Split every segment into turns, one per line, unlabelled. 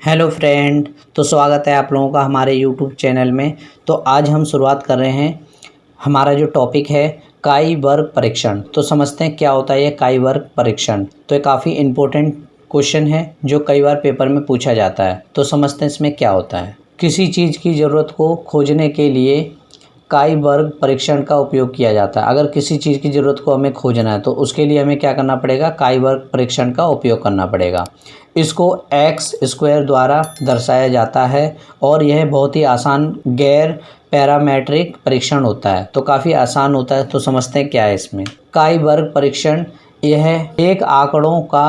Hello friend. तो स्वागत है आप लोगों का हमारे यूट्यूब चैनल में। तो आज हम शुरुआत कर रहे हैं। हमारा जो टॉपिक है काई वर्ग परीक्षण। तो समझते हैं क्या होता है ये काई वर्ग परीक्षण। तो ये काफ़ी इम्पोर्टेंट क्वेश्चन है जो कई बार पेपर में पूछा जाता है। तो समझते हैं इसमें क्या होता है। किसी चीज़ की ज़रूरत को खोजने के लिए काई वर्ग परीक्षण का उपयोग किया जाता है। अगर किसी चीज़ की ज़रूरत को हमें खोजना है तो उसके लिए हमें क्या करना पड़ेगा, काई वर्ग परीक्षण का उपयोग करना पड़ेगा। इसको एक्स स्क्वायर द्वारा दर्शाया जाता है और यह बहुत ही आसान गैर पैरामेट्रिक परीक्षण होता है। तो काफ़ी आसान होता है। तो समझते हैं क्या है इसमें। काई वर्ग परीक्षण यह एक आंकड़ों का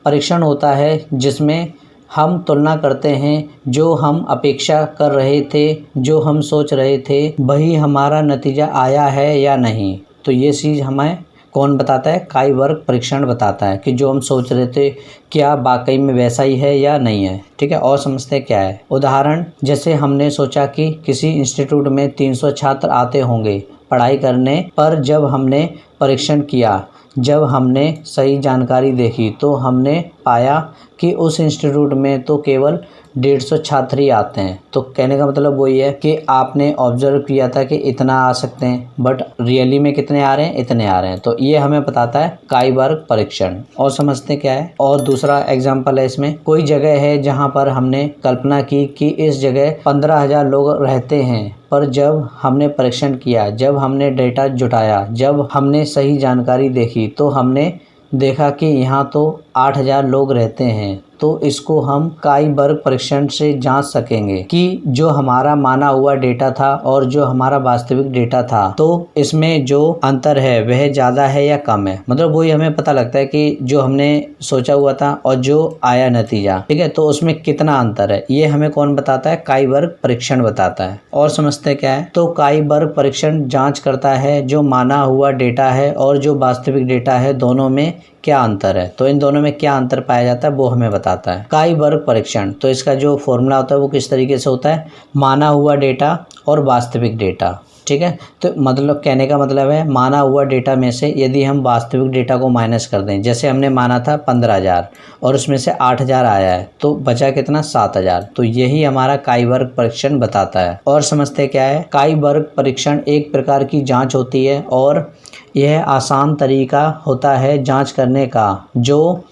परीक्षण होता है जिसमें हम तुलना करते हैं, जो हम अपेक्षा कर रहे थे, जो हम सोच रहे थे वही हमारा नतीजा आया है या नहीं। तो ये चीज़ हमें कौन बताता है, काई वर्ग परीक्षण बताता है कि जो हम सोच रहे थे क्या वाकई में वैसा ही है या नहीं है। ठीक है। और समझते हैं क्या है। उदाहरण, जैसे हमने सोचा कि किसी इंस्टीट्यूट में 300 छात्र आते होंगे पढ़ाई करने पर। जब हमने परीक्षण किया, जब हमने सही जानकारी देखी तो हमने पाया कि उस इंस्टीट्यूट में तो केवल 150 छात्र ही आते हैं। तो कहने का मतलब वही है कि आपने ऑब्जर्व किया था कि इतना आ सकते हैं, बट रियली में कितने आ रहे हैं, इतने आ रहे हैं। तो ये हमें बताता है काई वर्ग परीक्षण। और समझते क्या है। और दूसरा एग्जाम्पल है इसमें, कोई जगह है जहाँ पर हमने कल्पना की कि इस जगह 15,000 लोग रहते हैं, पर जब हमने परीक्षण किया, जब हमने डेटा जुटाया, जब हमने सही जानकारी देखी तो हमने देखा कि यहाँ तो 8,000 लोग रहते हैं। तो इसको हम काई वर्ग परीक्षण से जांच सकेंगे कि जो हमारा माना हुआ डेटा था और जो हमारा वास्तविक डेटा था, तो इसमें जो अंतर है वह ज़्यादा है या कम है। मतलब वही हमें पता लगता है कि जो हमने सोचा हुआ था और जो आया नतीजा, ठीक है, तो उसमें कितना अंतर है। ये हमें कौन बताता है, काई वर्ग परीक्षण बताता है। और समझते क्या है। तो काई वर्ग परीक्षण जाँच करता है जो माना हुआ डेटा है और जो वास्तविक डेटा है, दोनों में क्या अंतर है। तो इन दोनों में क्या अंतर पाया जाता है वो हमें बताता है काई वर्ग परीक्षण। तो इसका जो फॉर्मूला होता है वो किस तरीके से होता है, माना हुआ डेटा और वास्तविक डेटा। ठीक है। तो मतलब कहने का मतलब है, माना हुआ डेटा में से यदि हम वास्तविक डेटा को माइनस कर दें, जैसे हमने माना था 15,000 और उसमें से 8,000 आया है, तो बचा कितना, 7,000। तो यही हमारा काई वर्ग परीक्षण बताता है। और समझते क्या है। काई वर्ग परीक्षण एक प्रकार की जाँच होती है और यह आसान तरीका होता है जांच करने का, जो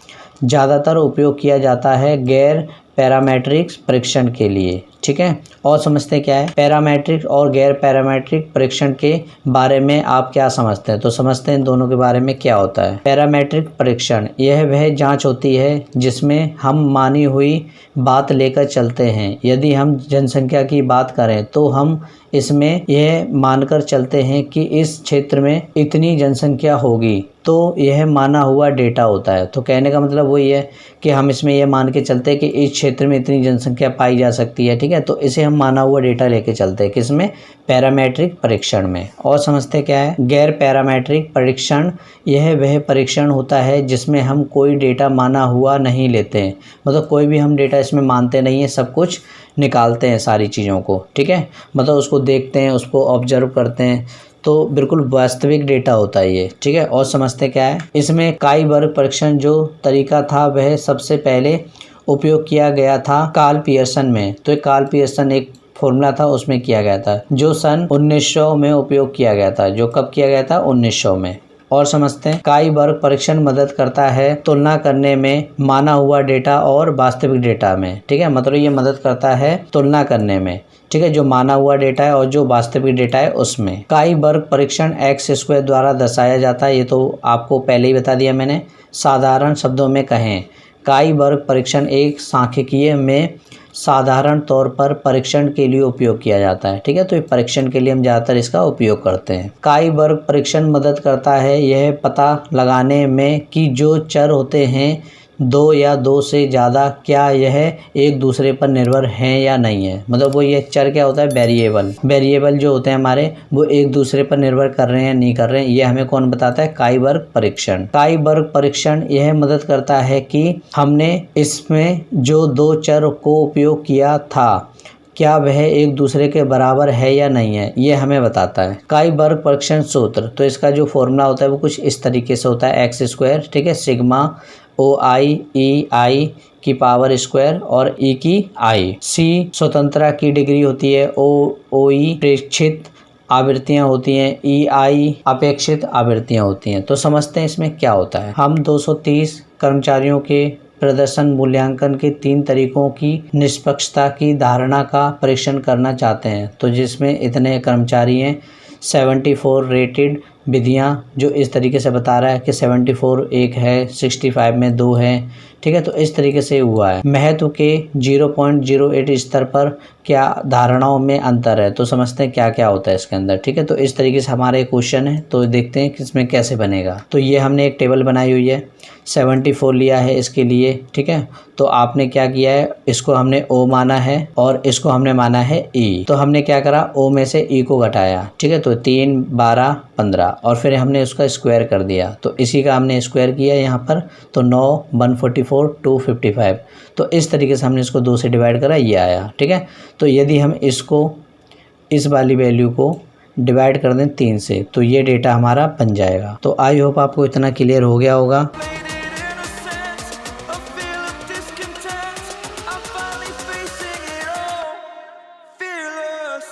ज़्यादातर उपयोग किया जाता है गैर पैरामेट्रिक परीक्षण के लिए। ठीक है। और समझते क्या है, पैरामेट्रिक और गैर पैरामेट्रिक परीक्षण के बारे में आप क्या समझते हैं। तो समझते हैं इन दोनों के बारे में क्या होता है। पैरामेट्रिक परीक्षण यह वह जांच होती है जिसमें हम मानी हुई बात लेकर चलते हैं। यदि हम जनसंख्या की बात करें तो हम इसमें यह मानकर चलते हैं कि इस क्षेत्र में इतनी जनसंख्या होगी, तो यह माना हुआ डेटा होता है। तो कहने का मतलब वही है कि हम इसमें यह मान के चलते हैं कि इस क्षेत्र में इतनी जनसंख्या पाई जा सकती है। ठीक है। तो इसे हम माना हुआ डेटा लेके चलते हैं किसमें, पैरामेट्रिक परीक्षण में। और समझते क्या है, गैर पैरामेट्रिक परीक्षण यह वह परीक्षण होता है जिसमें हम कोई डेटा माना हुआ नहीं लेते हैं। मतलब कोई भी हम डेटा इसमें मानते नहीं है, सब कुछ निकालते हैं सारी चीज़ों को। ठीक है। मतलब उसको देखते हैं, उसको ऑब्जर्व करते हैं, तो बिल्कुल वास्तविक डेटा होता है ये। ठीक है। और समझते क्या है, इसमें काई वर्ग परीक्षण जो तरीका था वह सबसे पहले उपयोग किया गया था कार्ल पियर्सन में। तो कार्ल पियर्सन एक फॉर्मूला था उसमें किया गया था, जो सन 1900 में उपयोग किया गया था। जो कब किया गया था, 1900 में। और समझते हैं, काई वर्ग परीक्षण मदद करता है तुलना करने में माना हुआ डेटा और वास्तविक डेटा में। ठीक है। मतलब ये मदद करता है तुलना करने में, ठीक है, जो माना हुआ डेटा है और जो वास्तविक डेटा है उसमें। काई वर्ग परीक्षण एक्स स्क्वायर द्वारा दर्शाया जाता है। ये तो आपको पहले ही बता दिया मैंने। साधारण शब्दों में कहें, काई वर्ग परीक्षण एक सांख्यिकीय में साधारण तौर पर परीक्षण के लिए उपयोग किया जाता है। ठीक है। तो ये परीक्षण के लिए हम ज़्यादातर इसका उपयोग करते हैं। काई वर्ग परीक्षण मदद करता है यह पता लगाने में कि जो चर होते हैं, दो या दो से ज़्यादा, क्या यह एक दूसरे पर निर्भर हैं या नहीं है। मतलब वो ये चर क्या होता है, वेरिएबल जो होते हैं हमारे, वो एक दूसरे पर निर्भर कर रहे हैं नहीं कर रहे हैं। ये हमें कौन बताता है, काई वर्ग परीक्षण। काई वर्ग परीक्षण यह मदद करता है कि हमने इसमें जो दो चर को उपयोग किया था, क्या वह एक दूसरे के बराबर है या नहीं है, ये हमें बताता है। काई वर्ग परीक्षण सूत्र, तो इसका जो फॉर्मूला होता है वो कुछ इस तरीके से होता है, एक्स स्क्वायर, ठीक है, सिग्मा ओ आई ई आई की पावर स्क्वायर और ई की आई। सी स्वतंत्रता की डिग्री होती है, ओ ई प्रेक्षित आवृत्तियां होती हैं, ई आई अपेक्षित आवृत्तियां होती हैं। तो समझते हैं इसमें क्या होता है। हम 230 कर्मचारियों के प्रदर्शन मूल्यांकन के 3 तरीकों की निष्पक्षता की धारणा का परीक्षण करना चाहते हैं। तो जिसमें इतने कर्मचारी हैं, 74 रेटेड विधियां जो इस तरीके से बता रहा है कि 74 एक है, 65 में 2 है, ठीक है। तो इस तरीके से हुआ है। महत्व के 0.08 स्तर पर क्या धारणाओं में अंतर है। तो समझते हैं क्या क्या होता है इसके अंदर, ठीक है। तो इस तरीके से हमारा एक क्वेश्चन है, तो देखते हैं कि इसमें कैसे बनेगा। तो ये हमने एक टेबल बनाई हुई है, 74 लिया है इसके लिए, ठीक है। तो आपने क्या किया है, इसको हमने ओ माना है और इसको हमने माना है ई। तो हमने क्या करा, ओ में से ई को घटाया, ठीक है। तो 3, 12, 15 और फिर हमने उसका स्क्वायर कर दिया। तो इसी का हमने स्क्वायर किया यहाँ पर। तो 9, 144, 255। तो इस तरीके से हमने इसको 2 से डिवाइड करा, ये आया, ठीक है। तो यदि हम इसको इस वाली वैल्यू को डिवाइड कर दें 3 से, तो ये डेटा हमारा बन जाएगा। तो आई होप आपको इतना क्लियर हो गया होगा।
Fearless.